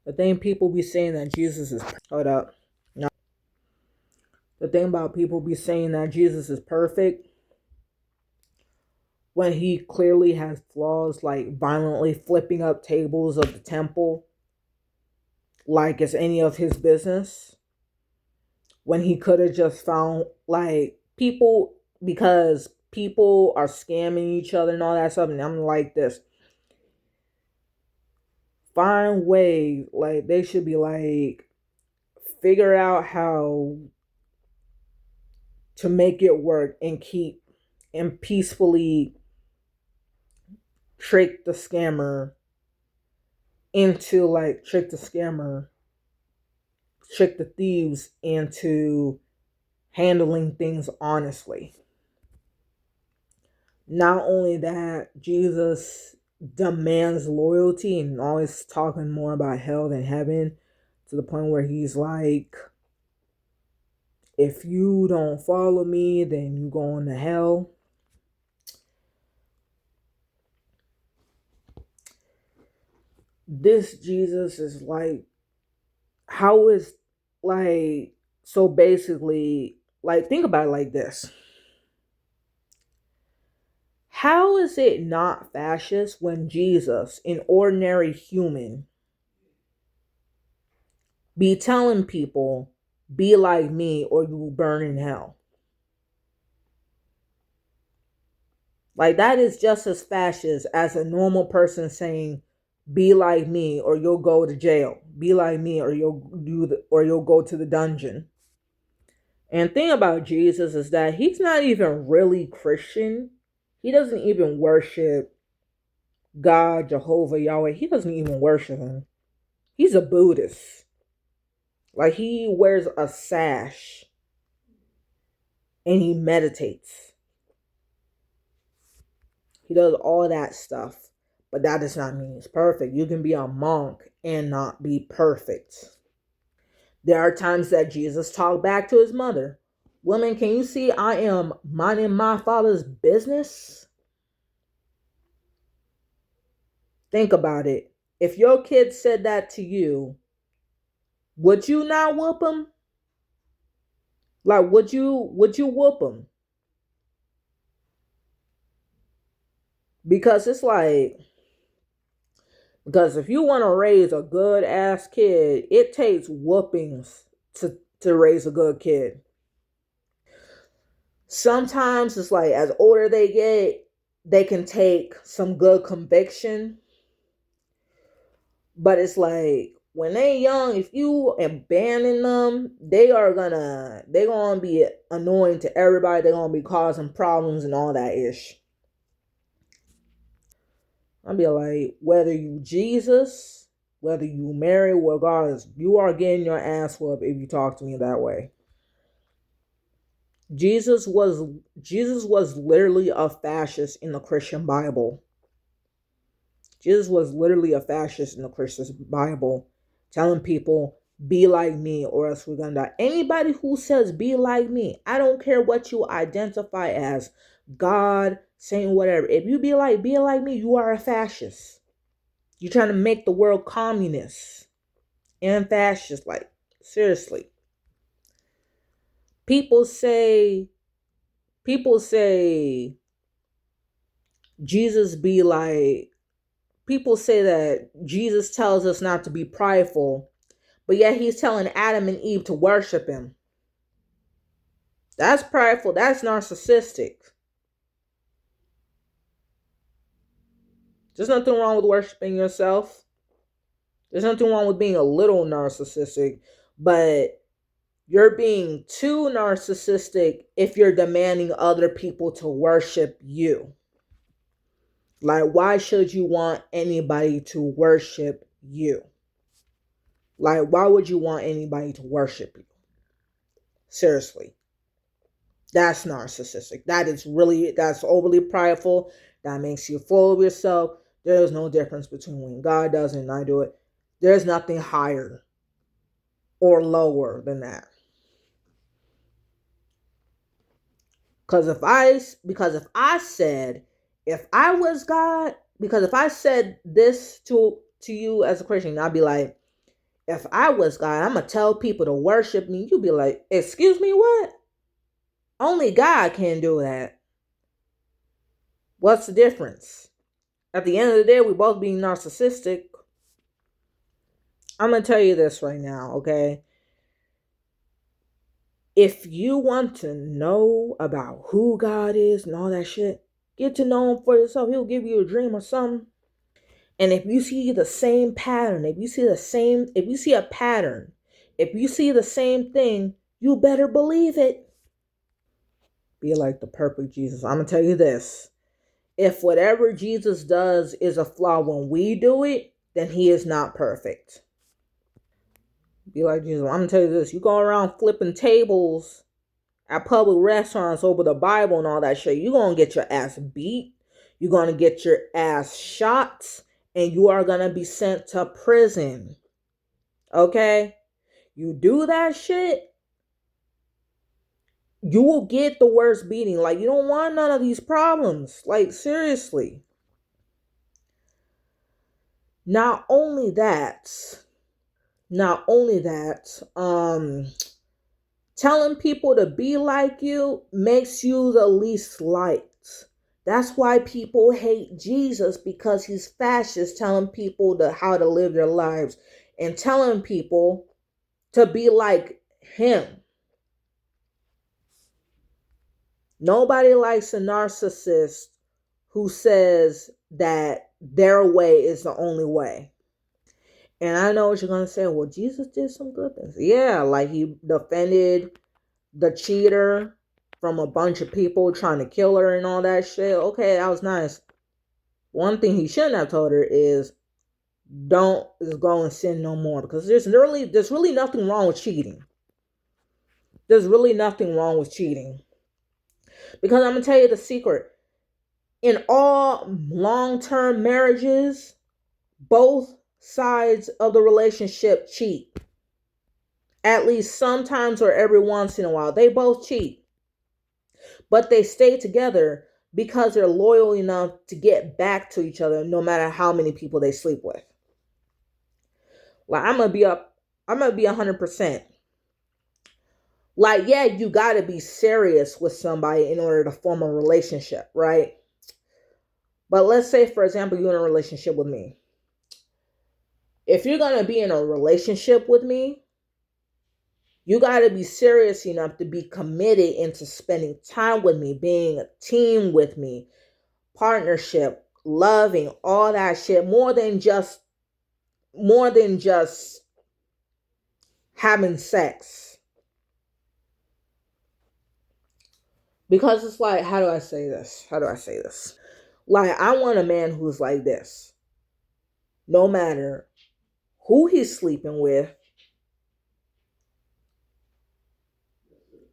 The thing people be saying that Jesus is hold up. No. The thing about people be saying that Jesus is perfect when he clearly has flaws, like violently flipping up tables of the temple like it's any of his business, when he could have just found like people, because people are scamming each other and all that stuff. And I'm like this, find ways, like they should be like, figure out how to make it work and keep and peacefully trick the scammer into like trick the thieves into handling things honestly. Not only that, Jesus demands loyalty and always talking more about hell than heaven, to the point where he's like, if you don't follow me, then you going to hell. This Jesus is like, how is, like, so basically, like, think about it like this. How is it not fascist when Jesus, an ordinary human, be telling people, be like me or you will burn in hell? Like, that is just as fascist as a normal person saying, be like me or you'll go to jail. Be like me or you'll go to the dungeon. And thing about Jesus is that he's not even really Christian. He doesn't even worship God, Jehovah, Yahweh. He doesn't even worship him. He's a Buddhist. Like, he wears a sash and he meditates. He does all that stuff. But that does not mean he's perfect. You can be a monk and not be perfect. There are times that Jesus talked back to his mother. Woman, can you see I am minding my father's business? Think about it. If your kid said that to you, would you not whoop him? Like, would you whoop him? Because it's like, because if you want to raise a good ass kid, it takes whoopings to raise a good kid. Sometimes it's like, as older they get, they can take some good conviction. But it's like, when they young, if you abandon them, they gonna be annoying to everybody. They're gonna be causing problems and all that ish. I'll be like, whether you Jesus, whether you Mary, regardless, you are getting your ass whooped if you talk to me that way. Jesus was Jesus was literally a fascist in the Christian Bible. Jesus was literally a fascist in the Christian Bible, telling people, be like me or else we're gonna die. Anybody who says be like me, I don't care what you identify as, God, saying whatever. If you be like me, you are a fascist. You're trying to make the world communist and fascist. Like, seriously. People say, people say, Jesus be like, people say that Jesus tells us not to be prideful, but yet he's telling Adam and Eve to worship him. That's prideful. That's narcissistic. There's nothing wrong with worshiping yourself. There's nothing wrong with being a little narcissistic, but you're being too narcissistic if you're demanding other people to worship you. Like, why should you want anybody to worship you? Like, why would you want anybody to worship you? Seriously. That's narcissistic. That's overly prideful. That makes you full of yourself. There is no difference between when God does it and I do it. There's nothing higher or lower than that. Because if I was God, because if I said this to you as a Christian, I'd be like, If I was God, I'm going to tell people to worship me. You'd be like, excuse me, what? Only God can do that. What's the difference? At the end of the day, we both being narcissistic. I'm going to tell you this right now, okay? If you want to know about who God is and all that shit, get to know him for yourself. He'll give you a dream or something. And if you see the same pattern, if you see a pattern, if you see the same thing, you better believe it. Be like the perfect Jesus. I'm going to tell you this. If whatever Jesus does is a flaw when we do it, then he is not perfect. Be like Jesus. I'm going to tell you this. You go around flipping tables at public restaurants over the Bible and all that shit, you're going to get your ass beat. You're going to get your ass shot. And you are going to be sent to prison. Okay? You do that shit, you will get the worst beating. Like, you don't want none of these problems. Like, seriously. Not only that, telling people to be like you makes you the least liked. That's why people hate Jesus, because he's fascist, telling people how to live their lives and telling people to be like him. Nobody likes a narcissist who says that their way is the only way. And I know what you're going to say. Well, Jesus did some good things. Yeah, like he defended the cheater from a bunch of people trying to kill her and all that shit. Okay, that was nice. One thing he shouldn't have told her is don't go and sin no more, because there's really nothing wrong with cheating. There's really nothing wrong with cheating. Because I'm going to tell you the secret. In all long-term marriages, both sides of the relationship cheat. At least sometimes or every once in a while. They both cheat. But they stay together because they're loyal enough to get back to each other no matter how many people they sleep with. Like, I'm gonna be 100%. Like, yeah, you gotta be serious with somebody in order to form a relationship, right? But let's say, for example, you're in a relationship with me. If you're gonna be in a relationship with me, you gotta be serious enough to be committed into spending time with me, being a team with me, partnership, loving, all that shit, more than just having sex. Because it's like, how do I say this? Like, I want a man who's like this. No matter who he's sleeping with,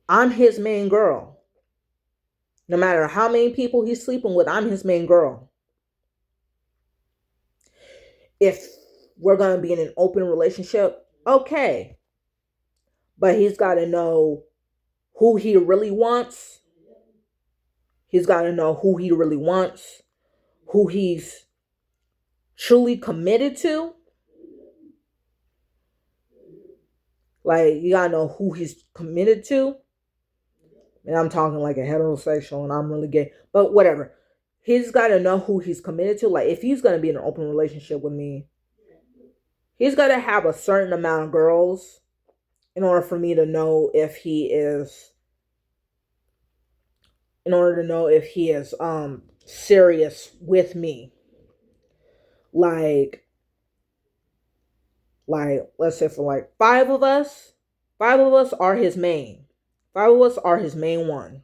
I'm his main girl. No matter how many people he's sleeping with, I'm his main girl. If we're going to be in an open relationship, okay. But he's got to know who he really wants. He's got to know who he really wants, who he's truly committed to. Like, you got to know who he's committed to. And I'm talking like a heterosexual and I'm really gay. But whatever. He's got to know who he's committed to. Like, if he's going to be in an open relationship with me, he's got to have a certain amount of girls in order for me to know if he is serious with me. Like let's say for like five of us are his main. 5 of us are his main one.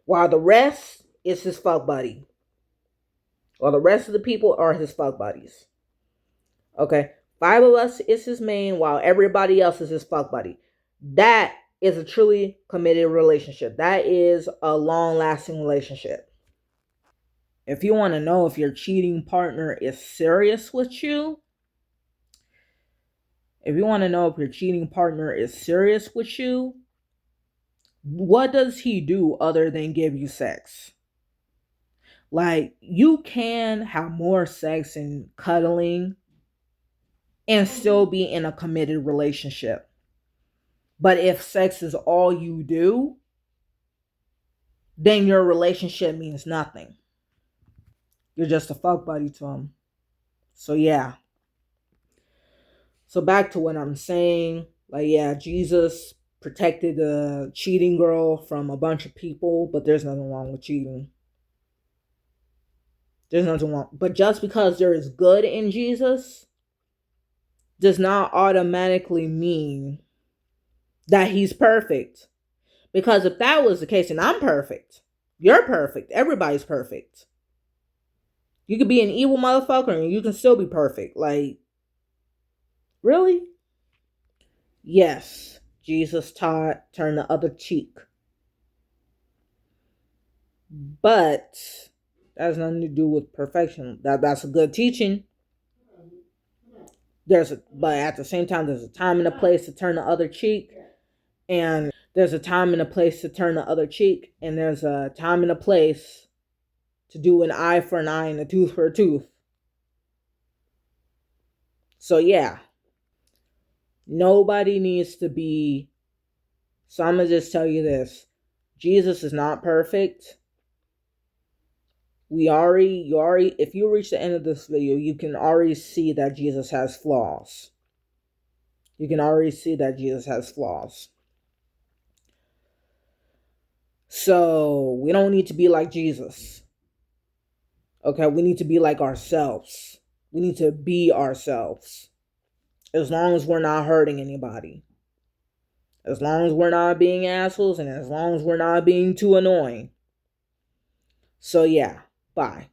While the rest is his fuck buddy. While the rest of the people are his fuck buddies. Okay? 5 of us is his main, while everybody else is his fuck buddy. That is a truly committed relationship. That is a long-lasting relationship. If you want to know if your cheating partner is serious with you, what does he do other than give you sex? Like, you can have more sex and cuddling and still be in a committed relationship. But if sex is all you do, then your relationship means nothing. You're just a fuck buddy to him. So yeah. So back to what I'm saying. Like, yeah, Jesus protected the cheating girl from a bunch of people, but there's nothing wrong with cheating. There's nothing wrong. But just because there is good in Jesus does not automatically mean that he's perfect. Because if that was the case, and I'm perfect, you're perfect, everybody's perfect. You could be an evil motherfucker and you can still be perfect. Like, really? Yes, Jesus taught turn the other cheek. But that has nothing to do with perfection. That's a good teaching. But at the same time, there's a time and a place to turn the other cheek, and there's a time and a place to turn the other cheek, and there's a time and a place to do an eye for an eye and a tooth for a tooth. So yeah, nobody needs to be. So I'm gonna just tell you this: Jesus is not perfect. If you reach the end of this video, you can already see that Jesus has flaws. You can already see that Jesus has flaws. So we don't need to be like Jesus. Okay, we need to be like ourselves. We need to be ourselves. As long as we're not hurting anybody. As long as we're not being assholes and as long as we're not being too annoying. So yeah, bye.